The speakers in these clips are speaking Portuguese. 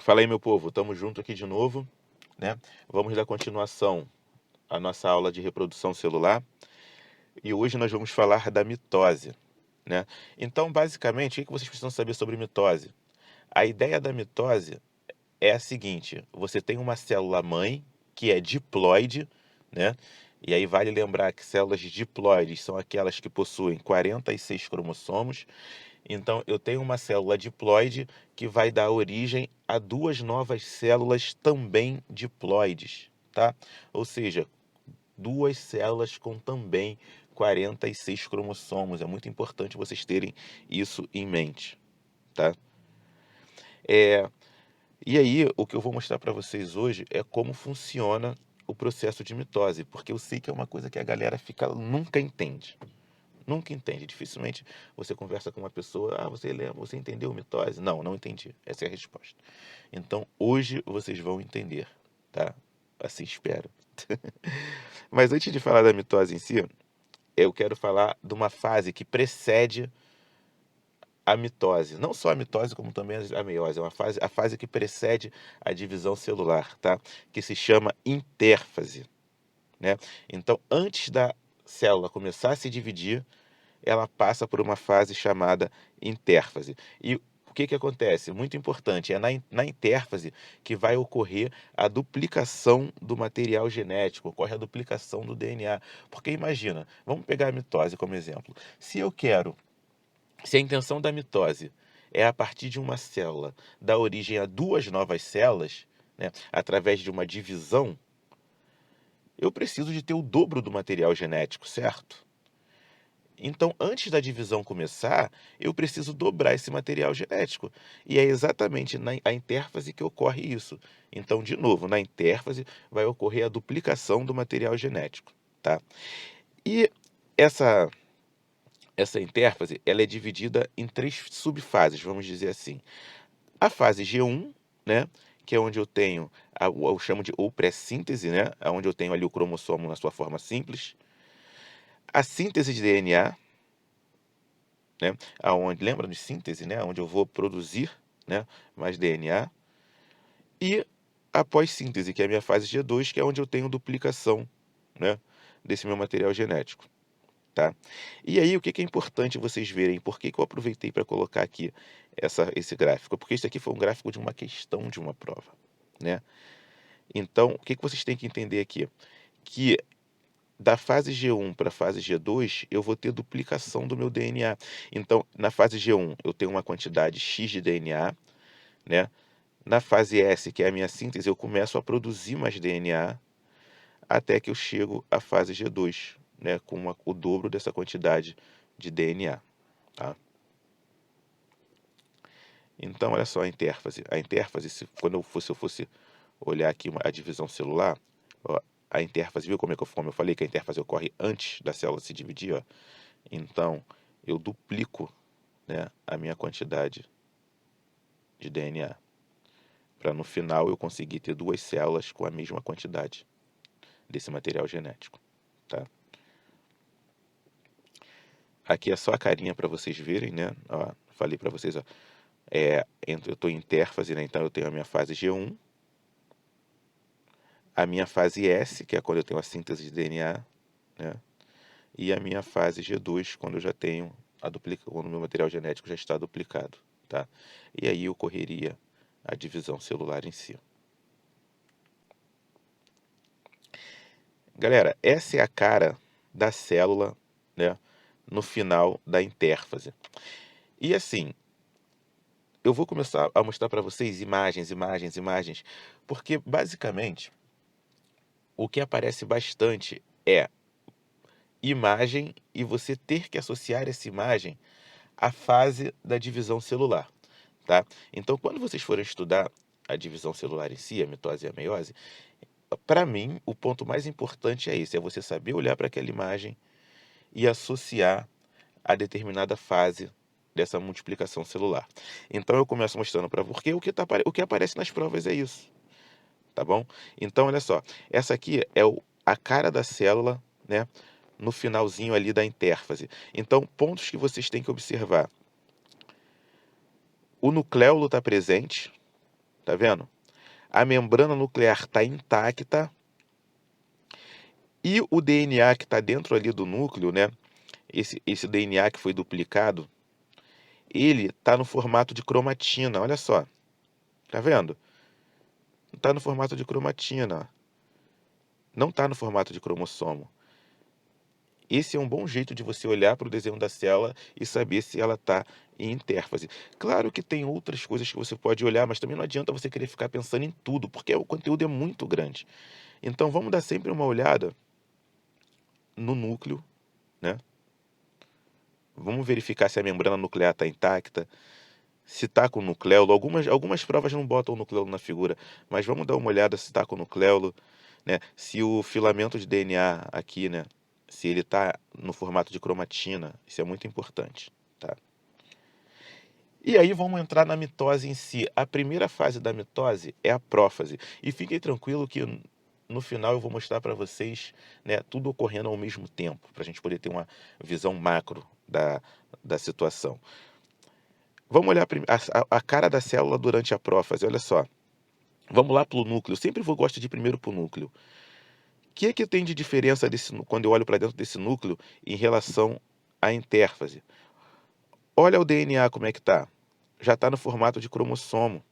Fala aí, meu povo, estamos junto aqui de novo, né? Vamos dar continuação à nossa aula de reprodução celular e hoje nós vamos falar da mitose, né? Então, basicamente, o que vocês precisam saber sobre mitose? A ideia da mitose é a seguinte: você tem uma célula mãe que é diploide, né? E aí vale lembrar que células diploides são aquelas que possuem 46 cromossomos. Então, eu tenho uma célula diploide que vai dar origem a duas novas células também diploides, tá? Ou seja, duas células com também 46 cromossomos. É muito importante vocês terem isso em mente, tá? É, e aí, o que eu vou mostrar para vocês hoje é como funciona o processo de mitose, porque eu sei que é uma coisa que a galera nunca entende. Nunca entende. Dificilmente você conversa com uma pessoa, você lembra, você entendeu mitose? Não, não entendi. Essa é a resposta. Então, hoje vocês vão entender, tá? Assim espero. Mas antes de falar da mitose em si, eu quero falar de uma fase que precede a mitose. Não só a mitose, como também a meiose. É a fase que precede a divisão celular, tá? Que se chama intérfase, né? Então, antes da célula começar a se dividir, ela passa por uma fase chamada intérfase. E o que acontece? Muito importante, é na intérfase que vai ocorrer a duplicação do material genético, ocorre a duplicação do DNA. Porque imagina, vamos pegar a mitose como exemplo. Se a intenção da mitose é a partir de uma célula dar origem a duas novas células, né, através de uma divisão, eu preciso de ter o dobro do material genético, certo? Então, antes da divisão começar, eu preciso dobrar esse material genético. E é exatamente na a intérfase que ocorre isso. Então, de novo, na intérfase vai ocorrer a duplicação do material genético, tá? E essa essa intérfase, ela é dividida em três subfases, vamos dizer assim. A fase G1, né, que é onde eu tenho eu chamo de ou pré-síntese, né, onde eu tenho ali o cromossomo na sua forma simples. A síntese de DNA, né? Aonde lembra de síntese, né? Onde eu vou produzir, né, mais DNA, e a pós-síntese, que é a minha fase G2, que é onde eu tenho duplicação, né, desse meu material genético, tá? E aí o que é importante vocês verem, por que eu aproveitei para colocar aqui esse gráfico? Porque isso aqui foi um gráfico de uma questão de uma prova, né? Então, o que vocês têm que entender aqui? Que da fase G1 para a fase G2, eu vou ter duplicação do meu DNA. Então, na fase G1, eu tenho uma quantidade X de DNA, né? Na fase S, que é a minha síntese, eu começo a produzir mais DNA até que eu chego à fase G2, né? Com o dobro dessa quantidade de DNA, tá? Então, olha só a intérfase. A intérfase, se eu fosse olhar aqui a divisão celular, ó, a intérfase, viu como eu falei que a intérfase ocorre antes da célula se dividir, ó? Então, eu duplico, né, a minha quantidade de DNA, para no final eu conseguir ter duas células com a mesma quantidade desse material genético, tá? Aqui é só a carinha para vocês verem, né? Ó, falei para vocês, ó, eu estou em intérfase, né? Então eu tenho a minha fase G1, a minha fase S, que é quando eu tenho a síntese de DNA, né? E a minha fase G2, quando eu já tenho quando o meu material genético já está duplicado, tá? E aí ocorreria a divisão celular em si. Galera, essa é a cara da célula, né, no final da intérfase. E assim, eu vou começar a mostrar para vocês imagens, imagens, imagens, porque basicamente o que aparece bastante é imagem e você ter que associar essa imagem à fase da divisão celular, tá? Então, quando vocês forem estudar a divisão celular em si, a mitose e a meiose, para mim, o ponto mais importante é esse, é você saber olhar para aquela imagem e associar a determinada fase dessa multiplicação celular. Então eu começo mostrando para porque o que aparece nas provas é isso, tá bom? Então olha só, essa aqui é a cara da célula, né, no finalzinho ali da intérfase. Então pontos que vocês têm que observar: o nucleolo está presente, Tá vendo? A membrana nuclear está intacta e o DNA que está dentro ali do núcleo, né? Esse DNA que foi duplicado, ele está no formato de cromatina, olha só. Tá vendo? Está no formato de cromatina, não está no formato de cromossomo. Esse é um bom jeito de você olhar para o desenho da célula e saber se ela está em intérfase. Claro que tem outras coisas que você pode olhar, mas também não adianta você querer ficar pensando em tudo, porque o conteúdo é muito grande. Então vamos dar sempre uma olhada no núcleo, né? Vamos verificar se a membrana nuclear está intacta, se está com nucleolo. Algumas provas não botam o nucleolo na figura, mas vamos dar uma olhada se está com nucleolo, né? Se o filamento de DNA aqui, né? Se ele está no formato de cromatina, isso é muito importante, tá? E aí vamos entrar na mitose em si. A primeira fase da mitose é a prófase. E fiquem tranquilo que no final eu vou mostrar para vocês, né, tudo ocorrendo ao mesmo tempo, para a gente poder ter uma visão macro da situação. Vamos olhar a cara da célula durante a prófase, olha só. Vamos lá para o núcleo. Eu sempre gosto de ir primeiro para o núcleo. O que é que tem de diferença quando eu olho para dentro desse núcleo em relação à intérfase? Olha o DNA como é que está. Já está no formato de cromossomo,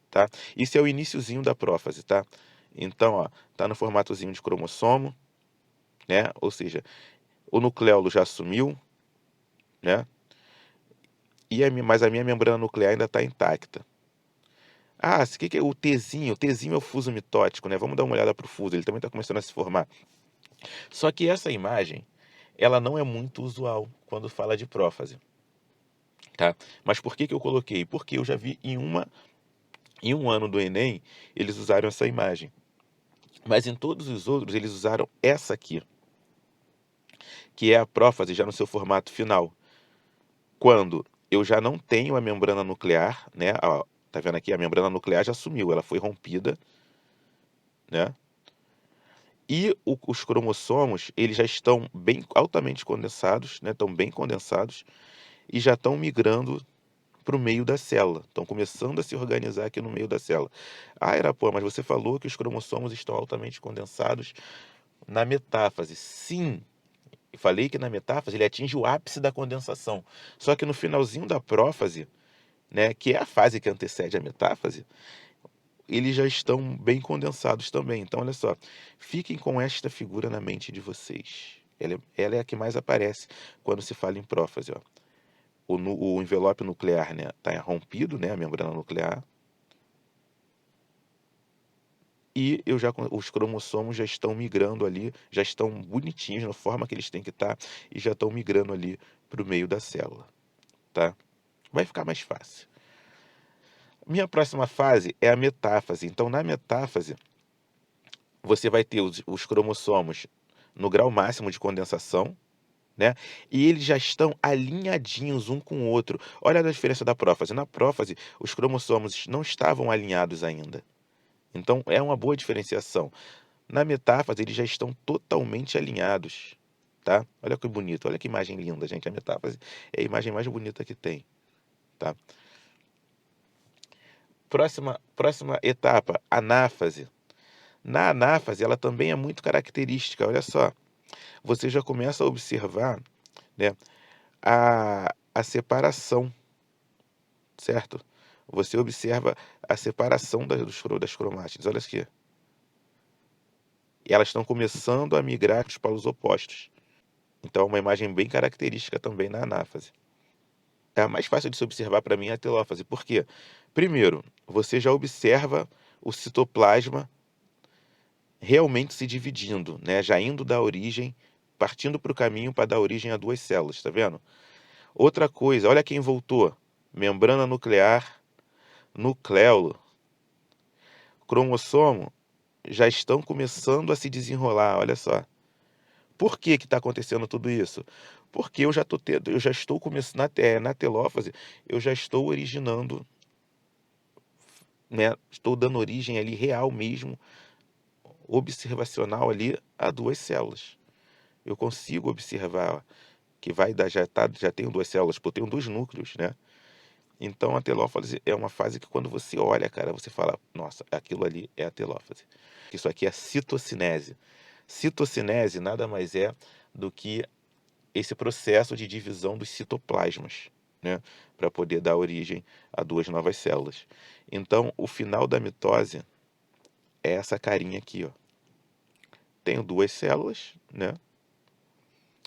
tá? Isso é o iniciozinho da prófase, tá? Então, ó, tá no formatozinho de cromossomo, né? Ou seja, o nucleolo já sumiu, né? Mas a minha membrana nuclear ainda está intacta. Ah, o que que é o Tzinho? O Tzinho é o fuso mitótico, né? Vamos dar uma olhada para o fuso, ele também está começando a se formar. Só que essa imagem, ela não é muito usual quando fala de prófase, tá? Mas por que que eu coloquei? Porque eu já vi em um ano do Enem, eles usaram essa imagem. Mas em todos os outros, eles usaram essa aqui, que é a prófase já no seu formato final. Quando eu já não tenho a membrana nuclear, né? Ó, tá vendo aqui? A membrana nuclear já sumiu, ela foi rompida, né? E os cromossomos, eles já estão bem altamente condensados, né? Estão bem condensados e já estão migrando para o meio da célula. Estão começando a se organizar aqui no meio da célula. Ah, Irapô, mas você falou que os cromossomos estão altamente condensados na metáfase. Sim, eu falei que na metáfase ele atinge o ápice da condensação. Só que no finalzinho da prófase, né, que é a fase que antecede a metáfase, eles já estão bem condensados também. Então, olha só, fiquem com esta figura na mente de vocês. Ela é a que mais aparece quando se fala em prófase. Ó. O envelope nuclear, né, está rompido, né, a membrana nuclear, e os cromossomos já estão migrando ali, já estão bonitinhos na forma que eles têm que estar, e já estão migrando ali para o meio da célula. Tá? Vai ficar mais fácil. Minha próxima fase é a metáfase. Então, na metáfase, você vai ter os cromossomos no grau máximo de condensação, né? E eles já estão alinhadinhos um com o outro. Olha a diferença da prófase. Na prófase, os cromossomos não estavam alinhados ainda. Então, é uma boa diferenciação. Na metáfase, eles já estão totalmente alinhados, tá? Olha que bonito, olha que imagem linda, gente. A metáfase é a imagem mais bonita que tem, tá? Próxima etapa, anáfase. Na anáfase, ela também é muito característica. Olha só, você já começa a observar, né, a separação, certo? Você observa a separação das cromátides. Olha aqui. E elas estão começando a migrar para os polos opostos. Então, é uma imagem bem característica também na anáfase. É a mais fácil de se observar para mim é a telófase. Por quê? Primeiro, você já observa o citoplasma realmente se dividindo, né? Já indo da origem, partindo para o caminho para dar origem a duas células, tá vendo? Outra coisa, olha quem voltou. Membrana nuclear, nucleolo, cromossomo já estão começando a se desenrolar, olha só. Por que que está acontecendo tudo isso? Porque eu já estou começando na telófase, eu já estou originando, né? Estou dando origem ali real mesmo, observacional ali a duas células. Eu consigo observar que vai dar, já tenho duas células, porque eu tenho dois núcleos, né? Então a telófase é uma fase que quando você olha, cara, você fala: "Nossa, aquilo ali é a telófase". Isso aqui é citocinese. Citocinese nada mais é do que esse processo de divisão dos citoplasmas, né, para poder dar origem a 2 novas células. Então o final da mitose é essa carinha aqui, ó. Tenho 2 células, né,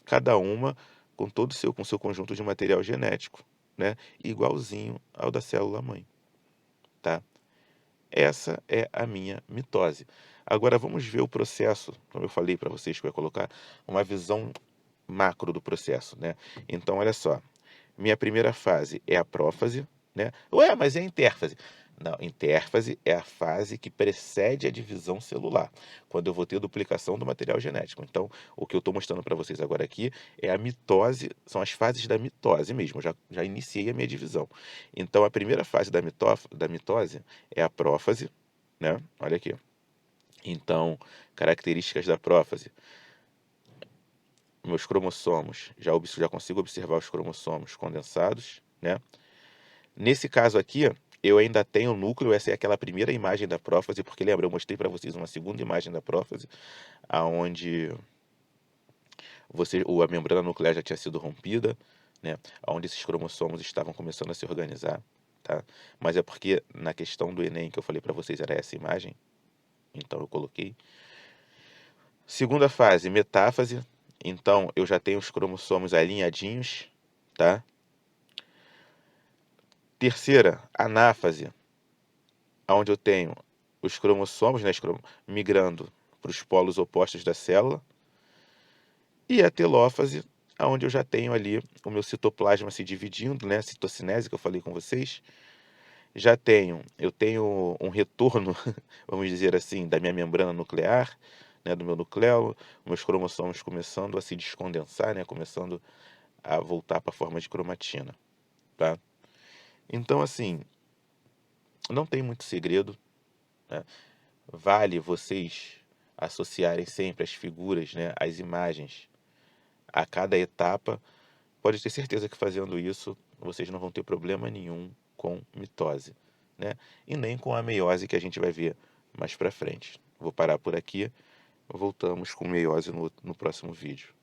cada uma com seu conjunto de material genético, né, igualzinho ao da célula mãe, tá. Essa é a minha mitose. Agora vamos ver o processo, como eu falei para vocês que eu ia colocar uma visão macro do processo, né. Então olha só, minha primeira fase é a prófase, né. "Ué, mas é a intérfase". Não, intérfase é a fase que precede a divisão celular, quando eu vou ter duplicação do material genético. Então, o que eu estou mostrando para vocês agora aqui é a mitose, são as fases da mitose mesmo, já iniciei a minha divisão. Então a primeira fase da mitose é a prófase, né, olha aqui. Então, características da prófase, meus cromossomos, já consigo observar os cromossomos condensados, né. Nesse caso aqui, eu ainda tenho o núcleo, essa é aquela primeira imagem da prófase, porque lembra, eu mostrei para vocês uma segunda imagem da prófase, aonde a membrana nuclear já tinha sido rompida, né, aonde esses cromossomos estavam começando a se organizar, tá. Mas é porque na questão do Enem que eu falei para vocês era essa imagem, então eu coloquei. Segunda fase, metáfase, então eu já tenho os cromossomos alinhadinhos, tá. Terceira, anáfase, aonde eu tenho os cromossomos, né, migrando para os polos opostos da célula, e a telófase, aonde eu já tenho ali o meu citoplasma se dividindo, né, citocinese que eu falei com vocês. Eu tenho um retorno, vamos dizer assim, da minha membrana nuclear, né, do meu nucleolo, meus cromossomos começando a se descondensar, né, começando a voltar para a forma de cromatina, tá. Então assim, não tem muito segredo, né. Vale vocês associarem sempre as figuras, né, as imagens a cada etapa. Pode ter certeza que fazendo isso, vocês não vão ter problema nenhum com mitose, né, e nem com a meiose que a gente vai ver mais para frente. Vou parar por aqui, voltamos com meiose no próximo vídeo.